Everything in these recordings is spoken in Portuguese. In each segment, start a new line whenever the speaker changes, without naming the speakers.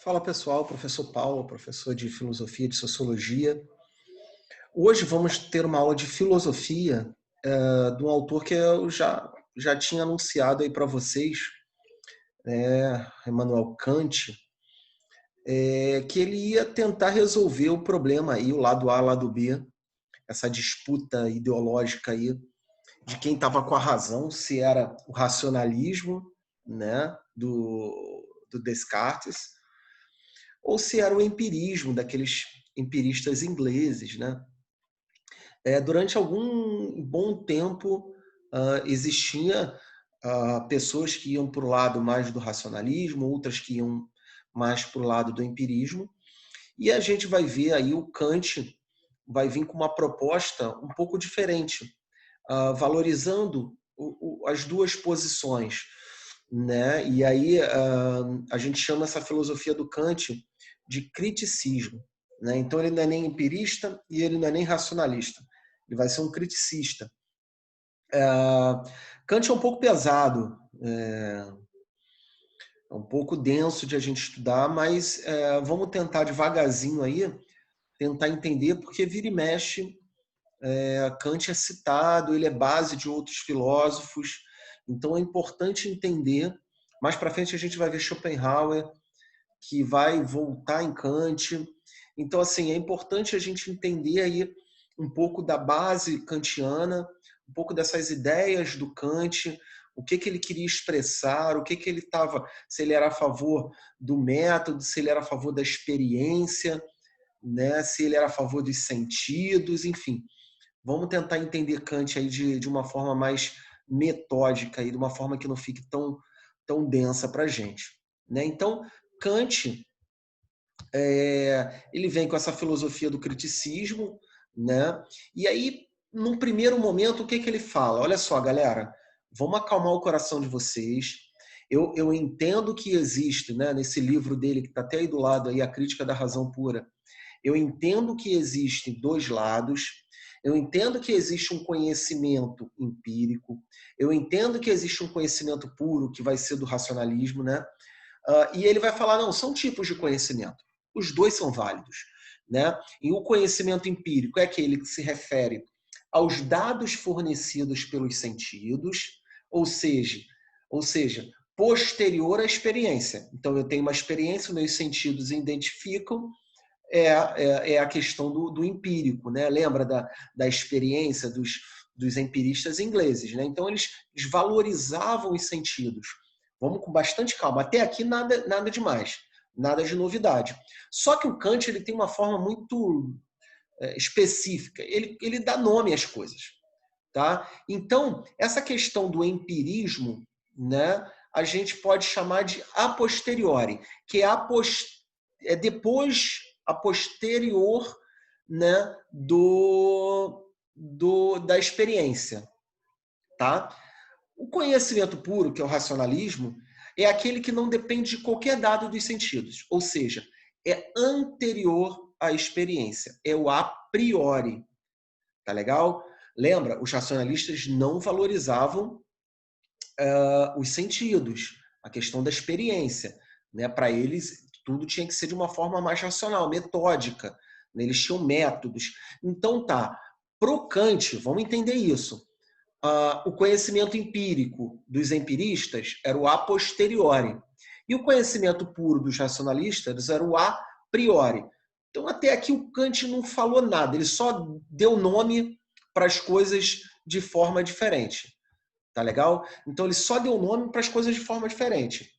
Fala pessoal, professor Paulo, professor de filosofia, de sociologia. Hoje vamos ter uma aula de filosofia de um autor que eu já tinha anunciado aí para vocês, Immanuel Kant, que ele ia tentar resolver o problema aí, o lado A, lado B, essa disputa ideológica aí de quem estava com a razão, se era o racionalismo, né, do Descartes, ou se era o empirismo daqueles empiristas ingleses, né? Durante algum bom tempo existia pessoas que iam para o lado mais do racionalismo, outras que iam mais para o lado do empirismo, e a gente vai ver aí o Kant vai vir com uma proposta um pouco diferente, valorizando as duas posições, né? E aí a gente chama essa filosofia do Kant de criticismo, né? Então ele não é nem empirista e ele não é nem racionalista, ele vai ser um criticista. Kant é um pouco pesado, é um pouco denso de a gente estudar, mas vamos tentar devagarzinho aí, tentar entender, porque vira e mexe, Kant é citado, ele é base de outros filósofos, então é importante entender. Mais para frente a gente vai ver Schopenhauer, que vai voltar em Kant. Então, assim, é importante a gente entender aí um pouco da base kantiana, um pouco dessas ideias do Kant, o que ele queria expressar, o que ele estava, se ele era a favor do método, se ele era a favor da experiência, né? Se ele era a favor dos sentidos, enfim. Vamos tentar entender Kant aí de uma forma mais metódica, aí, de uma forma que não fique tão densa para a gente, né? Então, Kant ele vem com essa filosofia do criticismo, né? E aí, num primeiro momento, o que ele fala? Olha só, galera, vamos acalmar o coração de vocês. Eu entendo que existe, né, nesse livro dele, que está até aí do lado, aí, A Crítica da Razão Pura, eu entendo que existem dois lados, eu entendo que existe um conhecimento empírico, eu entendo que existe um conhecimento puro, que vai ser do racionalismo, né? E ele vai falar, não, são tipos de conhecimento. Os dois são válidos, né? E o conhecimento empírico é aquele que se refere aos dados fornecidos pelos sentidos, ou seja, posterior à experiência. Então, eu tenho uma experiência, meus sentidos identificam, é a questão do empírico, né? Lembra da experiência dos empiristas ingleses, né? Então, eles valorizavam os sentidos. Vamos com bastante calma. Até aqui, nada demais, nada de novidade. Só que o Kant ele tem uma forma muito específica. Ele dá nome às coisas. Tá? Então, essa questão do empirismo, né, a gente pode chamar de a posteriori, que é depois, a posterior, né, da experiência. Tá? O conhecimento puro, que é o racionalismo, é aquele que não depende de qualquer dado dos sentidos, ou seja, é anterior à experiência, é o a priori. Tá legal? Lembra, os racionalistas não valorizavam os sentidos, a questão da experiência. Né? Para eles, tudo tinha que ser de uma forma mais racional, metódica. Né? Eles tinham métodos. Então, tá. Pro Kant, vamos entender isso. O conhecimento empírico dos empiristas era o a posteriori. E o conhecimento puro dos racionalistas era o a priori. Então, até aqui o Kant não falou nada, ele só deu nome para as coisas de forma diferente. Tá legal? Então, ele só deu nome para as coisas de forma diferente.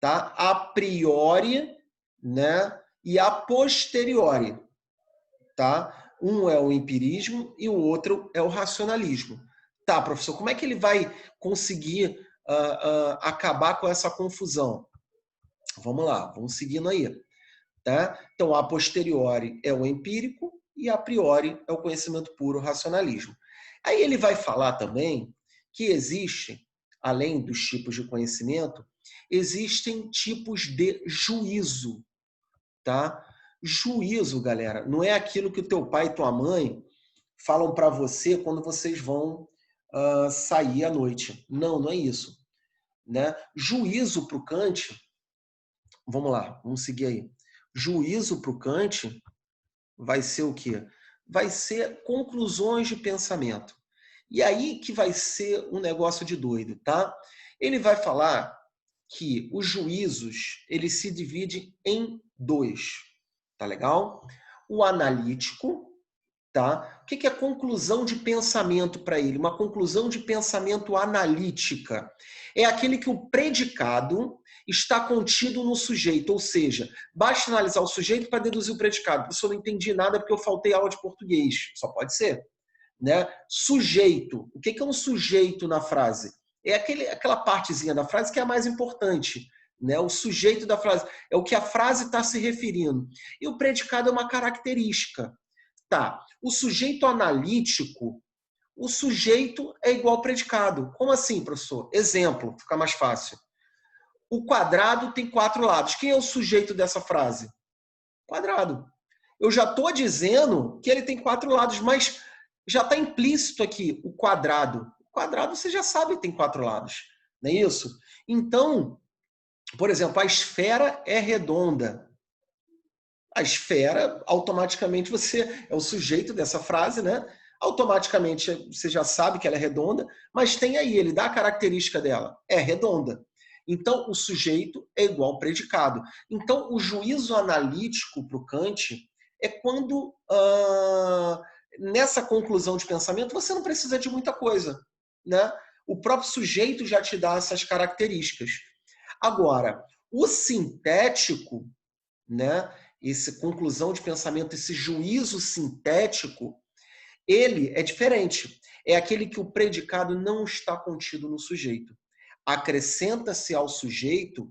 Tá? A priori, né? E a posteriori. Tá? Um é o empirismo e o outro é o racionalismo. Tá, professor, como é que ele vai conseguir acabar com essa confusão? Vamos lá, vamos seguindo aí. Tá? Então, a posteriori é o empírico e a priori é o conhecimento puro, o racionalismo. Aí ele vai falar também que existe, além dos tipos de conhecimento, existem tipos de juízo. Tá? Juízo, galera, não é aquilo que o teu pai e tua mãe falam para você quando vocês vão sair à noite. Não é isso. Né? Juízo para o Kant, vamos lá, vamos seguir aí. Juízo para o Kant vai ser o quê? Vai ser conclusões de pensamento. E aí que vai ser um negócio de doido, tá? Ele vai falar que os juízos, eles se dividem em dois, tá legal? O analítico, tá? O que é conclusão de pensamento para ele? Uma conclusão de pensamento analítica. É aquele que o predicado está contido no sujeito, ou seja, basta analisar o sujeito para deduzir o predicado. Professor, não entendi nada porque eu faltei aula de português. Só pode ser. Né? Sujeito. O que é um sujeito na frase? É aquela partezinha da frase que é a mais importante. Né? O sujeito da frase é o que a frase está se referindo. E o predicado é uma característica. Tá. O sujeito analítico, o sujeito é igual ao predicado. Como assim, professor? Exemplo, fica mais fácil. O quadrado tem 4 lados. Quem é o sujeito dessa frase? Quadrado. Eu já estou dizendo que ele tem 4 lados, mas já está implícito aqui o quadrado. O quadrado você já sabe que tem 4 lados, não é isso? Então, por exemplo, a esfera é redonda. A esfera, automaticamente você é o sujeito dessa frase, né? Automaticamente você já sabe que ela é redonda, mas tem aí, ele dá a característica dela, é redonda. Então, o sujeito é igual ao predicado. Então, o juízo analítico para o Kant é quando, nessa conclusão de pensamento, você não precisa de muita coisa, né? O próprio sujeito já te dá essas características. Agora, o sintético, né? Essa conclusão de pensamento, esse juízo sintético, ele é diferente. É aquele que o predicado não está contido no sujeito. Acrescenta-se ao sujeito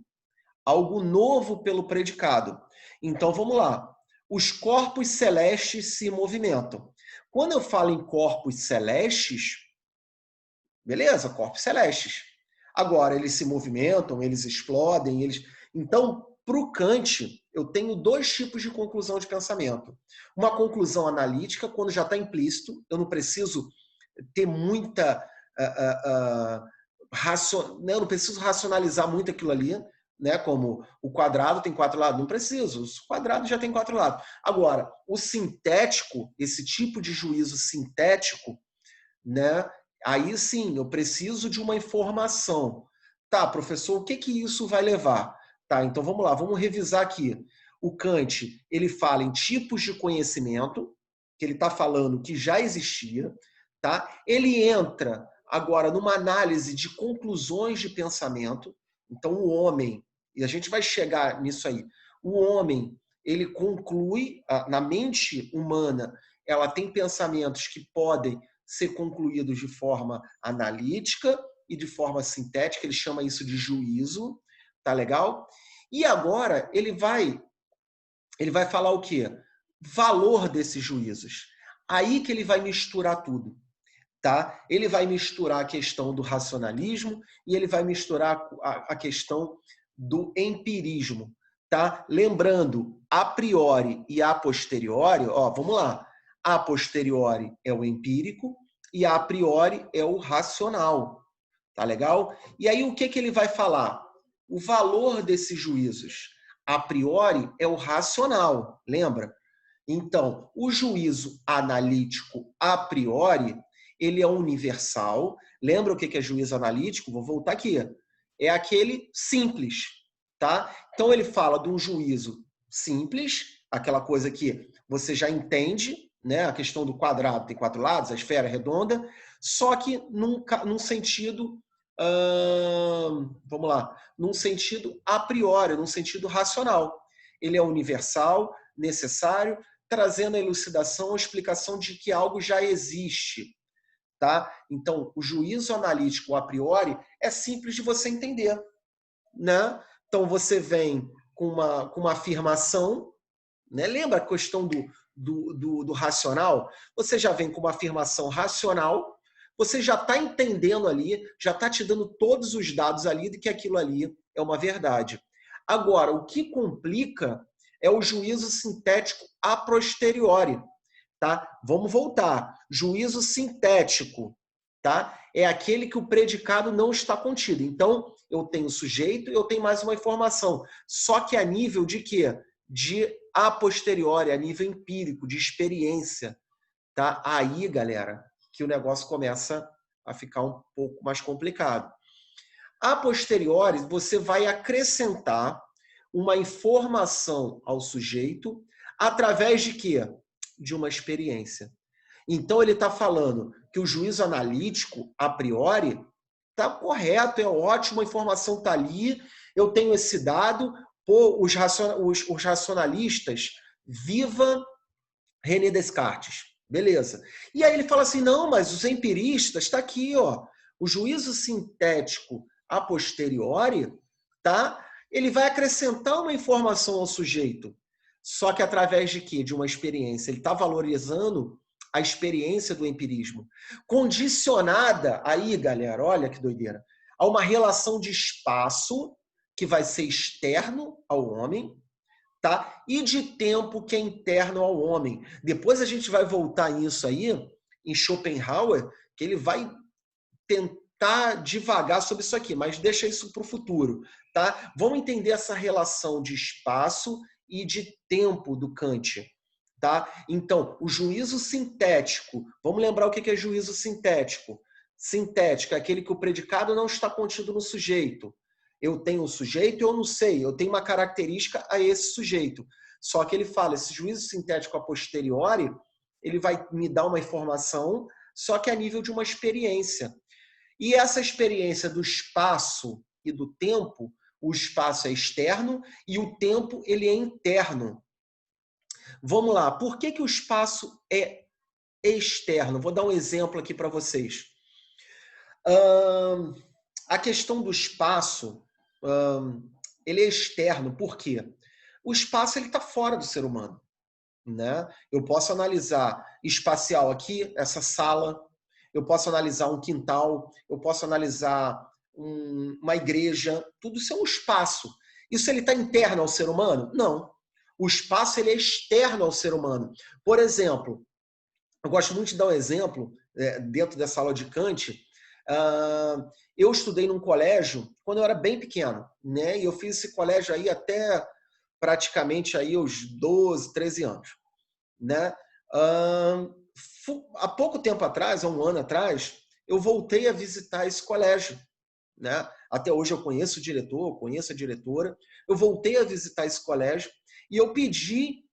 algo novo pelo predicado. Então, vamos lá. Os corpos celestes se movimentam. Quando eu falo em corpos celestes, beleza, corpos celestes. Agora, eles se movimentam, eles explodem, eles... Então, para o Kant, eu tenho 2 tipos de conclusão de pensamento. Uma conclusão analítica, quando já está implícito, eu não preciso ter muita... eu não preciso racionalizar muito aquilo ali, né? Como o quadrado tem 4 lados. Não preciso, o quadrado já tem 4 lados. Agora, o sintético, esse tipo de juízo sintético, né? Aí sim, eu preciso de uma informação. Tá, professor, o que isso vai levar? Tá, então vamos lá, vamos revisar aqui. O Kant, ele fala em tipos de conhecimento, que ele está falando que já existia, tá? Ele entra agora numa análise de conclusões de pensamento. Então o homem, e a gente vai chegar nisso aí, o homem, ele conclui, na mente humana, ela tem pensamentos que podem ser concluídos de forma analítica e de forma sintética, ele chama isso de juízo, tá legal? E agora ele vai falar o quê? Valor desses juízos. Aí que ele vai misturar tudo, tá? Ele vai misturar a questão do racionalismo e ele vai misturar a questão do empirismo, tá? Lembrando, a priori e a posteriori, ó, vamos lá. A posteriori é o empírico e a priori é o racional. Tá legal? E aí o que ele vai falar? O valor desses juízos. A priori é o racional, lembra? Então, o juízo analítico a priori, ele é universal. Lembra o que é juízo analítico? Vou voltar aqui. É aquele simples, tá? Então ele fala de um juízo simples, aquela coisa que você já entende, né? A questão do quadrado tem 4 lados, a esfera é redonda, só que num sentido, vamos lá, num sentido a priori, num sentido racional. Ele é universal, necessário, trazendo a elucidação, a explicação de que algo já existe. Tá? Então, o juízo analítico a priori é simples de você entender. Né? Então, você vem com uma afirmação, né? Lembra a questão do racional? Você já vem com uma afirmação racional, você já está entendendo ali, já está te dando todos os dados ali de que aquilo ali é uma verdade. Agora, o que complica é o juízo sintético a posteriori. Tá? Vamos voltar. Juízo sintético, tá? É aquele que o predicado não está contido. Então, eu tenho sujeito e eu tenho mais uma informação. Só que a nível de quê? De a posteriori, a nível empírico, de experiência. Tá? Aí, galera, que o negócio começa a ficar um pouco mais complicado. A posteriori, você vai acrescentar uma informação ao sujeito através de quê? De uma experiência. Então, ele está falando que o juízo analítico, a priori, está correto, é ótimo, a informação está ali, eu tenho esse dado, pô, os racionalistas, viva René Descartes. Beleza. E aí ele fala assim, não, mas os empiristas, está aqui, ó, o juízo sintético a posteriori, tá? Ele vai acrescentar uma informação ao sujeito, só que através de quê? De uma experiência. Ele está valorizando a experiência do empirismo, condicionada aí, galera, olha que doideira, a uma relação de espaço que vai ser externo ao homem, tá? E de tempo que é interno ao homem. Depois a gente vai voltar nisso aí, em Schopenhauer, que ele vai tentar divagar sobre isso aqui, mas deixa isso para o futuro, tá? Vamos entender essa relação de espaço e de tempo do Kant, tá? Então, o juízo sintético, vamos lembrar o que é juízo sintético. Sintético é aquele que o predicado não está contido no sujeito. Eu tenho um sujeito e eu não sei, eu tenho uma característica a esse sujeito. Só que ele fala, esse juízo sintético a posteriori, ele vai me dar uma informação, só que a nível de uma experiência. E essa experiência do espaço e do tempo, o espaço é externo e o tempo ele é interno. Vamos lá, por que o espaço é externo? Vou dar um exemplo aqui para vocês. A questão do espaço, ele é externo, por quê? O espaço está fora do ser humano, né? Eu posso analisar espacial aqui, essa sala, eu posso analisar um quintal, eu posso analisar uma igreja, tudo isso é um espaço. Isso ele está interno ao ser humano? Não. O espaço ele é externo ao ser humano. Por exemplo, eu gosto muito de dar um exemplo, dentro dessa aula de Kant. Eu estudei num colégio quando eu era bem pequeno, né? E eu fiz esse colégio aí até praticamente aí os 12, 13 anos, né? Há pouco tempo atrás, há um ano atrás, eu voltei a visitar esse colégio, né? Até hoje eu conheço o diretor, conheço a diretora. Eu voltei a visitar esse colégio e eu pedi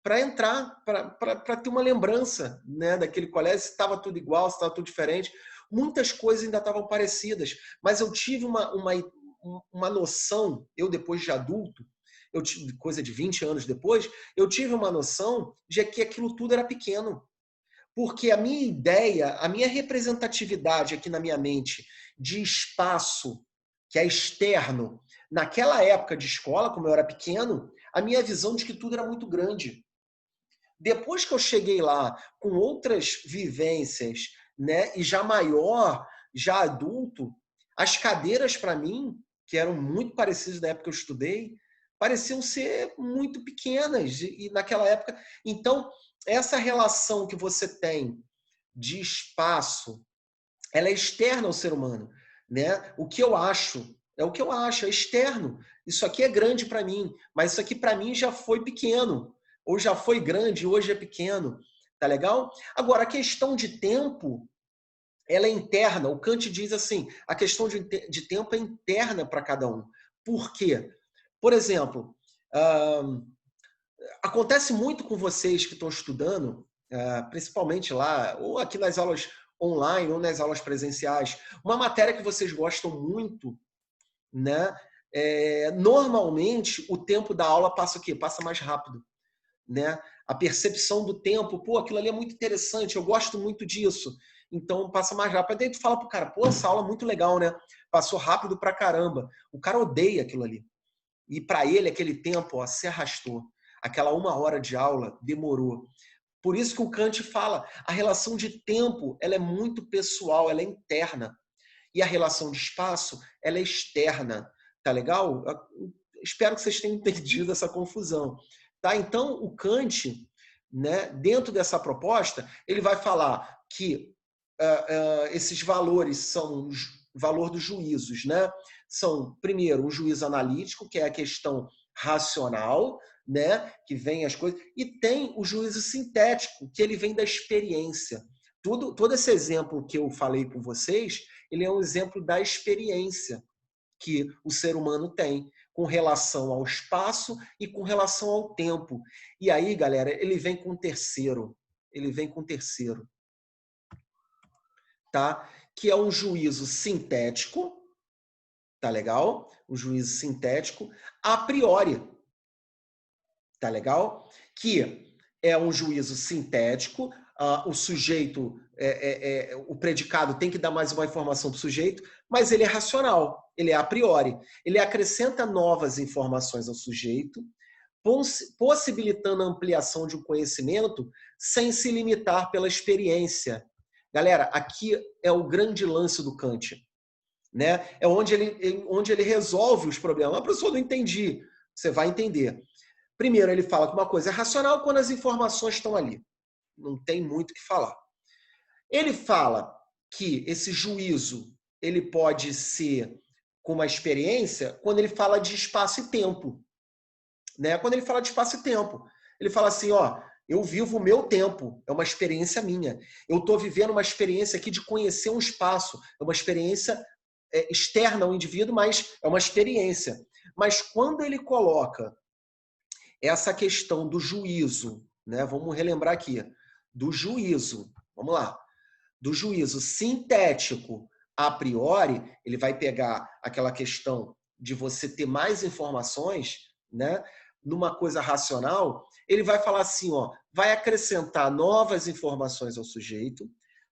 para entrar, para ter uma lembrança, né, daquele colégio, se estava tudo igual, se estava tudo diferente. Muitas coisas ainda estavam parecidas, mas eu tive uma noção, eu depois de adulto, eu tive coisa de 20 anos depois, eu tive uma noção de que aquilo tudo era pequeno. Porque a minha ideia, a minha representatividade aqui na minha mente de espaço, que é externo, naquela época de escola, como eu era pequeno, a minha visão de que tudo era muito grande. Depois que eu cheguei lá com outras vivências, né, e já maior, já adulto, as cadeiras para mim, que eram muito parecidas da época que eu estudei, pareciam ser muito pequenas e naquela época. Então, essa relação que você tem de espaço, ela é externa ao ser humano, né? O que eu acho é o que eu acho, é externo. Isso aqui é grande para mim, mas isso aqui para mim já foi pequeno, ou já foi grande e hoje é pequeno, tá legal? Agora, a questão de tempo, ela é interna. O Kant diz assim, a questão de tempo é interna para cada um. Por quê? Por exemplo, acontece muito com vocês que estão estudando, principalmente lá, ou aqui nas aulas online, ou nas aulas presenciais, uma matéria que vocês gostam muito, né? Normalmente, o tempo da aula passa o quê? Passa mais rápido, né? A percepção do tempo, pô, aquilo ali é muito interessante, eu gosto muito disso, então passa mais rápido. Aí tu fala pro cara, pô, essa aula é muito legal, né? Passou rápido pra caramba. O cara odeia aquilo ali. E para ele, aquele tempo, ó, se arrastou. Aquela 1 hora de aula demorou. Por isso que o Kant fala, a relação de tempo, ela é muito pessoal, ela é interna. E a relação de espaço, ela é externa. Tá legal? Eu espero que vocês tenham entendido essa confusão. Tá? Então, o Kant, né, dentro dessa proposta, ele vai falar que esses valores são valor dos juízos, né? são, primeiro, um juízo analítico, que é a questão racional, né, que vem as coisas, e tem o juízo sintético, que ele vem da experiência. Todo esse exemplo que eu falei com vocês, ele é um exemplo da experiência que o ser humano tem com relação ao espaço e com relação ao tempo. E aí, galera, ele vem com o terceiro. Ele vem com o terceiro, tá? Que é um juízo sintético, tá legal? Um juízo sintético a priori, tá legal? Que é um juízo sintético, o sujeito, o predicado tem que dar mais uma informação para o sujeito, mas ele é racional, ele é a priori. Ele acrescenta novas informações ao sujeito, possibilitando a ampliação de um conhecimento sem se limitar pela experiência. Galera, aqui é o grande lance do Kant, né? É onde ele resolve os problemas. A pessoa não entendi, você vai entender. Primeiro, ele fala que uma coisa é racional quando as informações estão ali. Não tem muito o que falar. Ele fala que esse juízo ele pode ser com uma experiência quando ele fala de espaço e tempo. Né? Quando ele fala de espaço e tempo. Ele fala assim, ó, eu vivo o meu tempo, é uma experiência minha. Eu estou vivendo uma experiência aqui de conhecer um espaço, é uma experiência externa ao indivíduo, mas é uma experiência. Mas quando ele coloca essa questão do juízo, né? Vamos relembrar aqui, do juízo, vamos lá, do juízo sintético a priori, ele vai pegar aquela questão de você ter mais informações, né? Numa coisa racional, ele vai falar assim, ó, vai acrescentar novas informações ao sujeito,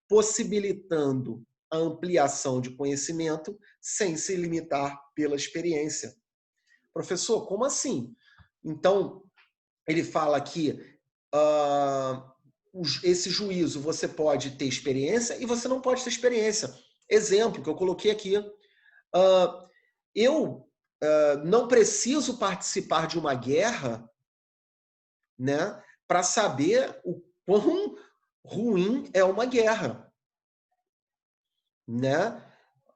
possibilitando a ampliação de conhecimento sem se limitar pela experiência. Professor, como assim? Então, ele fala que esse juízo você pode ter experiência e você não pode ter experiência. Exemplo que eu coloquei aqui. Eu não preciso participar de uma guerra, né, para saber o quão ruim é uma guerra. Né?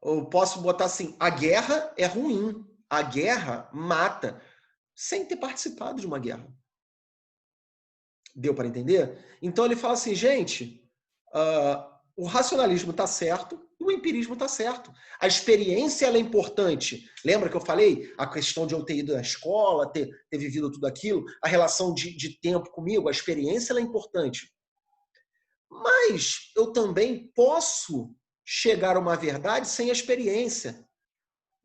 Eu posso botar assim, a guerra é ruim, a guerra mata, sem ter participado de uma guerra. Deu para entender? Então ele fala assim, gente, o racionalismo está certo e o empirismo está certo. A experiência ela é importante. Lembra que eu falei? A questão de eu ter ido à escola, ter vivido tudo aquilo, a relação de tempo comigo, a experiência ela é importante. Mas eu também posso chegar a uma verdade sem a experiência.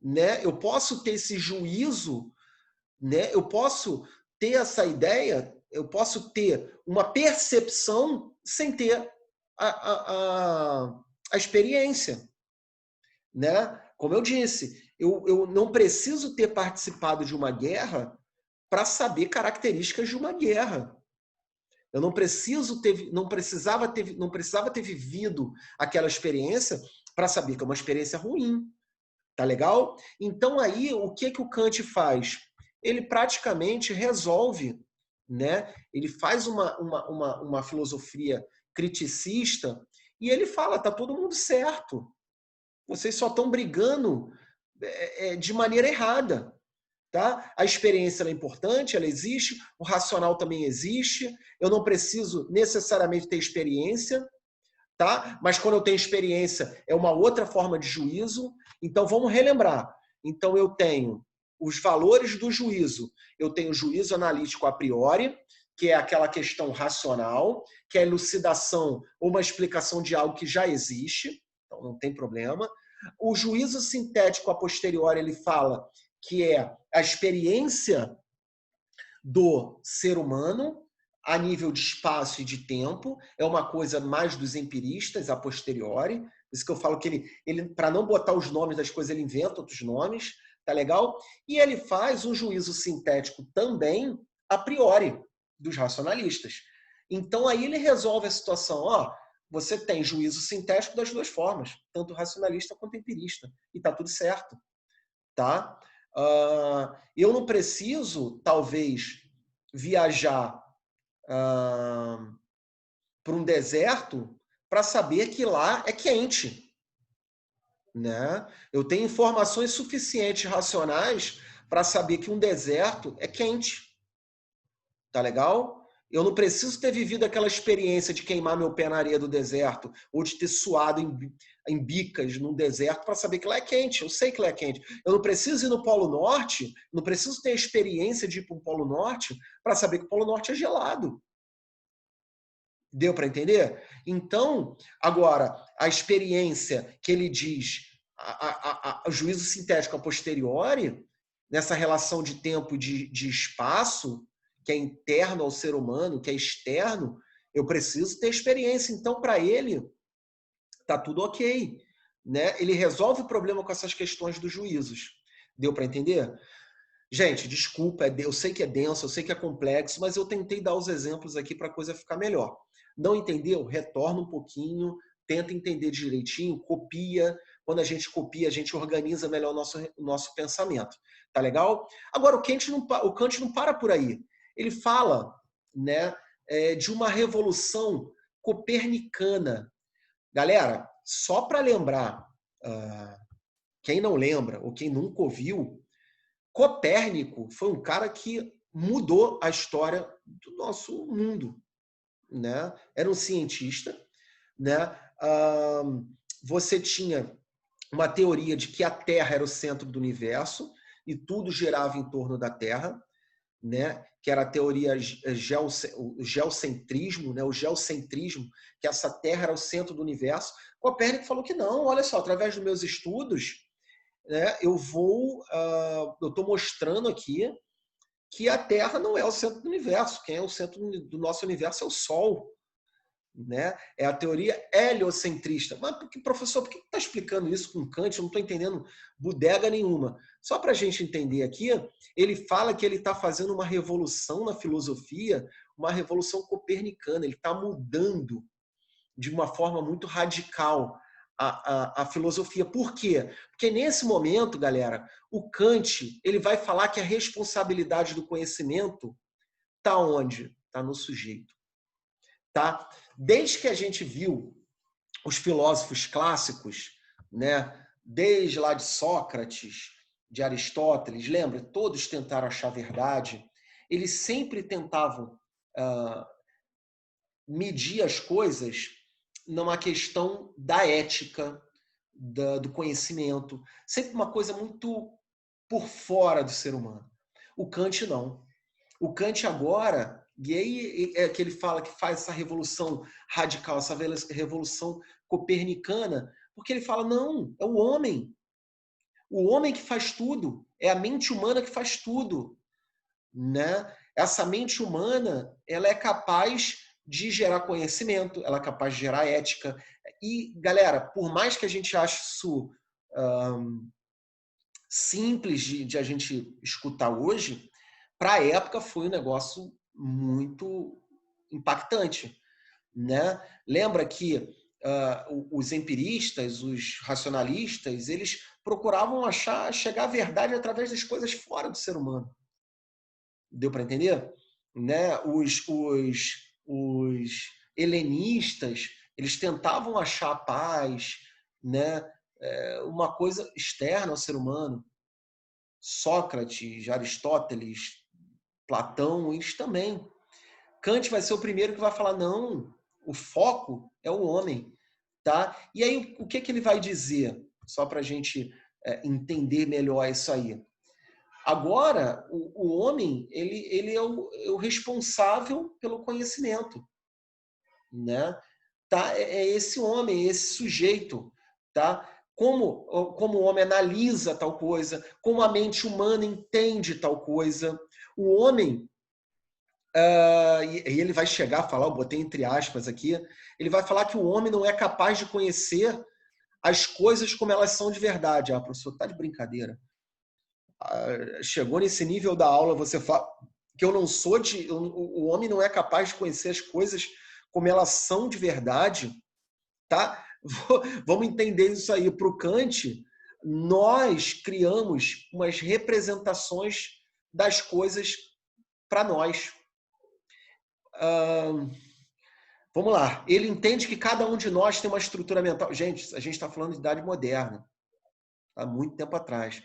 Né? Eu posso ter esse juízo, né? Eu posso ter essa ideia, eu posso ter uma percepção sem ter a experiência. Né? Como eu disse, eu não preciso ter participado de uma guerra para saber características de uma guerra. Eu não precisava ter vivido aquela experiência para saber que é uma experiência ruim. Tá legal? Então aí o que o Kant faz? Ele praticamente resolve, né? Ele faz uma filosofia criticista e ele fala, tá todo mundo certo. Vocês só estão brigando de maneira errada. Tá? A experiência é importante, ela existe, o racional também existe. Eu não preciso necessariamente ter experiência, tá? Mas quando eu tenho experiência, é uma outra forma de juízo. Então, vamos relembrar. Então, eu tenho os valores do juízo. Eu tenho o juízo analítico a priori, que é aquela questão racional, que é a elucidação ou uma explicação de algo que já existe. Então, não tem problema. O juízo sintético a posteriori, ele fala que é a experiência do ser humano a nível de espaço e de tempo, é uma coisa mais dos empiristas a posteriori. Isso que eu falo que ele para não botar os nomes das coisas, ele inventa outros nomes, tá legal? E ele faz um juízo sintético também a priori dos racionalistas. Então aí ele resolve a situação, ó, você tem juízo sintético das duas formas, tanto racionalista quanto empirista, e tá tudo certo, tá? Eu não preciso, talvez, viajar para um deserto para saber que lá é quente. né? Eu tenho informações suficientes racionais para saber que um deserto é quente. Tá legal? Eu não preciso ter vivido aquela experiência de queimar meu pé na areia do deserto ou de ter suado em bicas num deserto para saber que lá é quente. Eu sei que lá é quente. Eu não preciso ir no Polo Norte, não preciso ter a experiência de ir para o Polo Norte para saber que o Polo Norte é gelado. Deu para entender? Então, agora, a experiência que ele diz, o juízo sintético a posteriori, nessa relação de tempo e de espaço, que é interno ao ser humano, que é externo, eu preciso ter experiência. Então, para ele, tá tudo ok. Né? Ele resolve o problema com essas questões dos juízos. Deu para entender? Gente, desculpa, eu sei que é denso, eu sei que é complexo, mas eu tentei dar os exemplos aqui para a coisa ficar melhor. Não entendeu? Retorna um pouquinho, tenta entender direitinho, copia. Quando a gente copia, a gente organiza melhor o nosso pensamento. Tá legal? Agora, o Kant não para por aí. Ele fala, né, de uma revolução copernicana. Galera, só para lembrar, quem não lembra ou quem nunca ouviu, Copérnico foi um cara que mudou a história do nosso mundo, né? Era um cientista, né? Você tinha uma teoria de que a Terra era o centro do universo e tudo girava em torno da Terra, né? Que era a teoria geocentrismo, né? O geocentrismo, que essa Terra era o centro do universo. Copérnico falou que não, olha só, através dos meus estudos, né, eu estou mostrando aqui que a Terra não é o centro do universo. Quem é o centro do nosso universo é o Sol. Né? É a teoria heliocentrista. Mas, professor, por que está explicando isso com Kant? Eu não estou entendendo bodega nenhuma. Só para a gente entender aqui, ele fala que ele está fazendo uma revolução na filosofia, uma revolução copernicana. Ele está mudando de uma forma muito radical a filosofia. Por quê? Porque nesse momento, galera, o Kant ele vai falar que a responsabilidade do conhecimento está onde? Está no sujeito. Tá? Desde que a gente viu os filósofos clássicos, né? Desde lá de Sócrates, de Aristóteles, lembra? Todos tentaram achar a verdade. Eles sempre tentavam medir as coisas numa questão da ética, do conhecimento. Sempre uma coisa muito por fora do ser humano. O Kant não. O Kant agora, e aí é que ele fala que faz essa revolução radical, essa revolução copernicana, porque ele fala, não, é o homem. O homem que faz tudo. É a mente humana que faz tudo. Né? Essa mente humana, ela é capaz de gerar conhecimento, ela é capaz de gerar ética. E, galera, por mais que a gente ache isso simples de a gente escutar hoje, para a época foi um negócio muito impactante. Né? Lembra que os empiristas, os racionalistas, eles procuravam chegar à verdade através das coisas fora do ser humano. Deu para entender? Né? Os helenistas, eles tentavam achar a paz, né? Uma coisa externa ao ser humano. Sócrates, Aristóteles, Platão, eles também. Kant vai ser o primeiro que vai falar, não, o foco é o homem. Tá? E aí, o que ele vai dizer? Só para a gente entender melhor isso aí. Agora, o homem ele é o responsável pelo conhecimento. Né? Tá? É esse homem, esse sujeito. Tá? Como o homem analisa tal coisa, como a mente humana entende tal coisa. O homem, e ele vai chegar a falar, eu botei entre aspas aqui, ele vai falar que o homem não é capaz de conhecer as coisas como elas são de verdade. Ah, professor, tá de brincadeira. Chegou nesse nível da aula, você fala que eu não sou de... O homem não é capaz de conhecer as coisas como elas são de verdade, tá? Vamos entender isso aí. Para o Kant, nós criamos umas representações das coisas para nós. Vamos lá. Ele entende que cada um de nós tem uma estrutura mental. Gente, a gente está falando de idade moderna. há muito tempo atrás.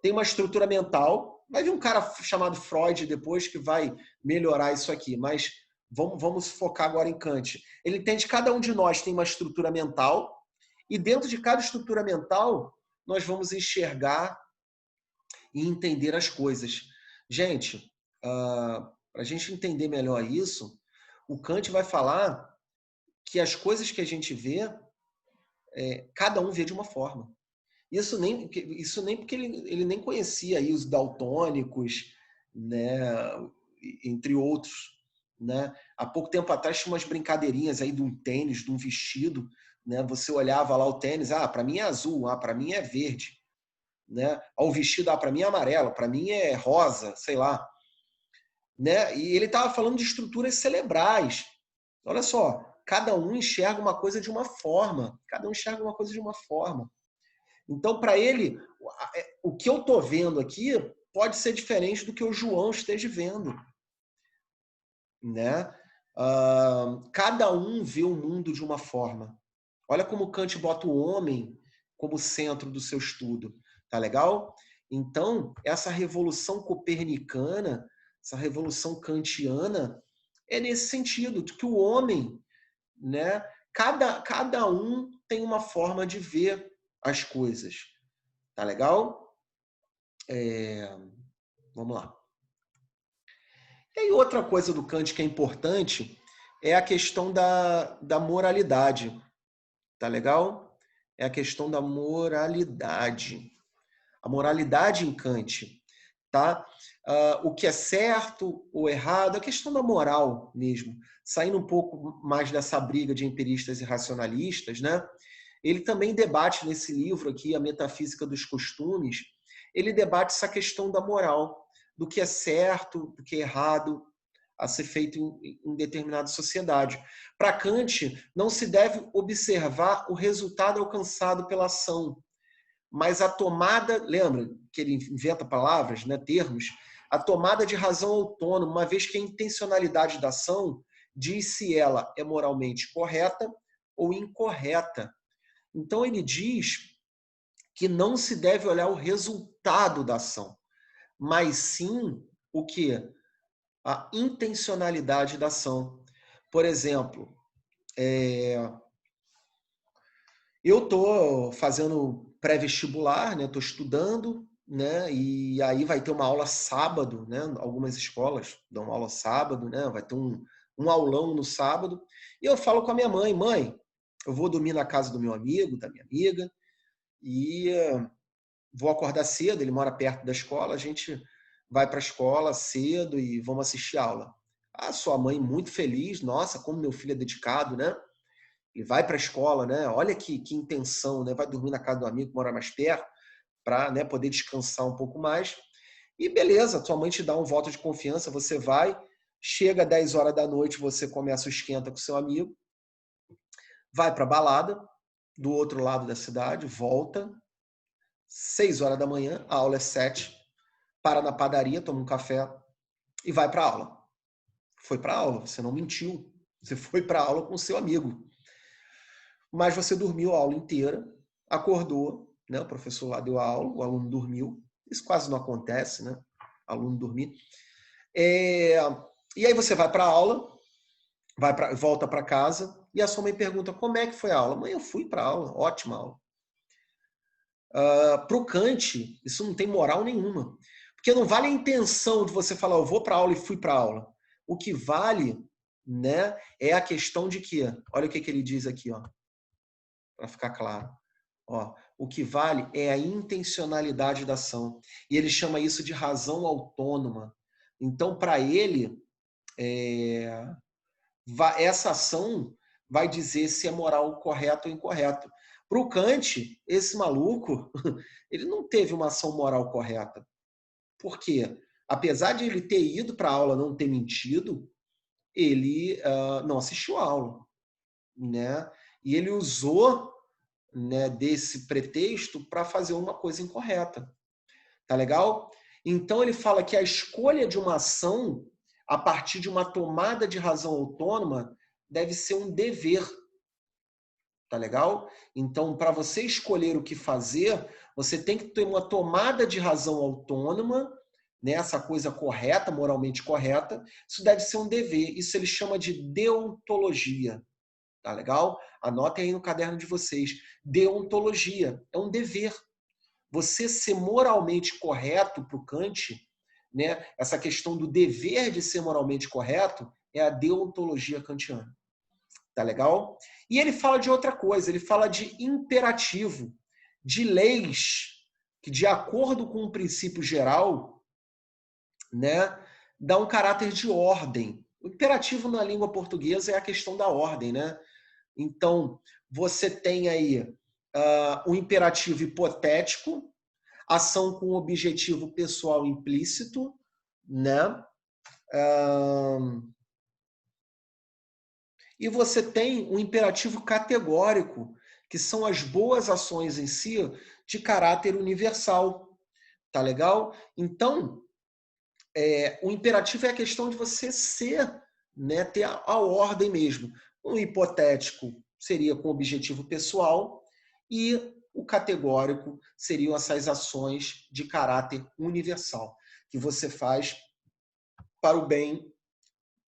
Tem uma estrutura mental, vai vir um cara chamado Freud depois que vai melhorar isso aqui, mas vamos focar agora em Kant. Ele entende que cada um de nós tem uma estrutura mental, e dentro de cada estrutura mental, nós vamos enxergar e entender as coisas. Gente, para a gente entender melhor isso, o Kant vai falar que as coisas que a gente vê, cada um vê de uma forma. Isso nem porque ele nem conhecia aí os daltônicos, né, entre outros. Né? Há pouco tempo atrás tinha umas brincadeirinhas aí de um tênis, de um vestido. Né? Você olhava lá o tênis, para mim é azul, para mim é verde. Né? O vestido, para mim é amarelo, para mim é rosa, sei lá. Né? E ele estava falando de estruturas cerebrais. Olha só, cada um enxerga uma coisa de uma forma. Cada um enxerga uma coisa de uma forma. Então, para ele, o que eu estou vendo aqui pode ser diferente do que o João esteja vendo. Né? Cada um vê o mundo de uma forma. Olha como Kant bota o homem como centro do seu estudo. Tá legal? Então, essa revolução copernicana, essa revolução kantiana, é nesse sentido, de que o homem, né, cada um tem uma forma de ver as coisas. Tá legal? Vamos lá. E aí, outra coisa do Kant que é importante é a questão da moralidade. Tá legal? É a questão da moralidade. A moralidade em Kant. Tá? O que é certo ou errado, a questão da moral mesmo. Saindo um pouco mais dessa briga de empiristas e racionalistas, né? Ele também debate nesse livro aqui, A Metafísica dos Costumes, ele debate essa questão da moral, do que é certo, do que é errado a ser feito em determinada sociedade. Para Kant, não se deve observar o resultado alcançado pela ação, mas a tomada, lembra que ele inventa palavras, né, termos, a tomada de razão autônoma, uma vez que a intencionalidade da ação diz se ela é moralmente correta ou incorreta. Então ele diz que não se deve olhar o resultado da ação, mas sim o que? A intencionalidade da ação. Por exemplo, eu estou fazendo pré-vestibular, né? Estou estudando, né? E aí vai ter uma aula sábado, né? Algumas escolas dão aula sábado, né? Vai ter um aulão no sábado. E eu falo com a minha mãe, eu vou dormir na casa do meu amigo, da minha amiga, e vou acordar cedo, ele mora perto da escola, a gente vai para a escola cedo e vamos assistir aula. A sua mãe muito feliz, nossa, como meu filho é dedicado, né? Ele vai para a escola, né? Olha que intenção, né? Vai dormir na casa do amigo que mora mais perto, para, né, poder descansar um pouco mais. E beleza, tua mãe te dá um voto de confiança, você vai, chega às 10 horas da noite, você começa o esquenta com seu amigo, vai para a balada, do outro lado da cidade, volta, 6 horas da manhã, a aula é 7, para na padaria, toma um café e vai para a aula. Foi para a aula, você não mentiu. Você foi para a aula com o seu amigo. Mas você dormiu a aula inteira, acordou, né? O professor lá deu a aula, o aluno dormiu. Isso quase não acontece, né? O aluno dormir. E aí você vai para a aula, volta para casa, e a sua mãe pergunta, como é que foi a aula? Mãe, eu fui para a aula, ótima aula. Para o Kant, isso não tem moral nenhuma. Porque não vale a intenção de você falar, eu vou para a aula e fui para a aula. O que vale, né, é a questão de que, olha o que ele diz aqui, para ficar claro. O que vale é a intencionalidade da ação. E ele chama isso de razão autônoma. Então, para ele, essa ação vai dizer se é moral correto ou incorreto. Para o Kant, esse maluco, ele não teve uma ação moral correta. Por quê? Apesar de ele ter ido para a aula, não ter mentido, ele não assistiu a aula. Né? E ele usou, né, desse pretexto para fazer uma coisa incorreta. Tá legal? Então ele fala que a escolha de uma ação a partir de uma tomada de razão autônoma deve ser um dever. tá legal? Então, para você escolher o que fazer, você tem que ter uma tomada de razão autônoma, né? Essa coisa correta, moralmente correta. Isso deve ser um dever. Isso ele chama de deontologia, tá legal? Anotem aí no caderno de vocês. Deontologia é um dever. Você ser moralmente correto para o Kant, né? Essa questão do dever de ser moralmente correto é a deontologia kantiana. Tá legal? E ele fala de outra coisa, ele fala de imperativo, de leis que, de acordo com um princípio geral, né, dá um caráter de ordem. O imperativo na língua portuguesa é a questão da ordem, né? Então, você tem aí um imperativo hipotético, ação com objetivo pessoal implícito, né? E você tem um imperativo categórico, que são as boas ações em si de caráter universal. Tá legal? Então, o imperativo é a questão de você ser, né, ter a ordem mesmo. O hipotético seria com objetivo pessoal e o categórico seriam essas ações de caráter universal, que você faz para o bem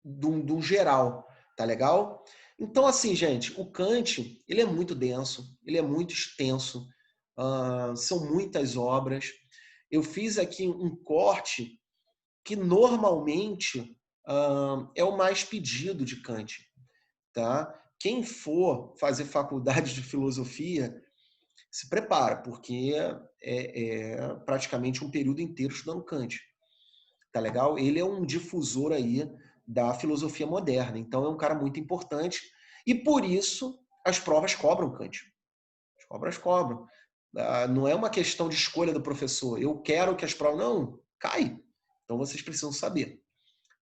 do geral, tá legal? Então, assim, gente, o Kant, ele é muito denso, ele é muito extenso, são muitas obras. Eu fiz aqui um corte que normalmente é o mais pedido de Kant, tá? Quem for fazer faculdade de filosofia, se prepara, porque é praticamente um período inteiro estudando Kant. Tá legal? Ele é um difusor aí da filosofia moderna. Então é um cara muito importante e por isso as provas cobram Kant. As provas cobram. Não é uma questão de escolha do professor. Eu quero que as provas... Não, cai. Então vocês precisam saber.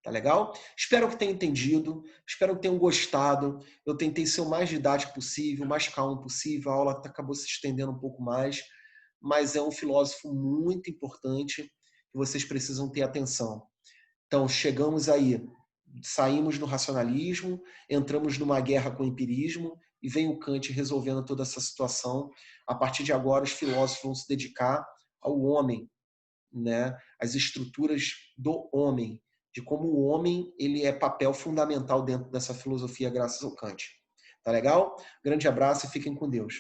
Tá legal? Espero que tenham entendido. Espero que tenham gostado. Eu tentei ser o mais didático possível, o mais calmo possível. A aula acabou se estendendo um pouco mais. Mas é um filósofo muito importante que vocês precisam ter atenção. Então, chegamos aí, saímos do racionalismo, entramos numa guerra com o empirismo e vem o Kant resolvendo toda essa situação. A partir de agora, os filósofos vão se dedicar ao homem, né? Às estruturas do homem, de como o homem ele é papel fundamental dentro dessa filosofia graças ao Kant. Tá legal? Grande abraço e fiquem com Deus.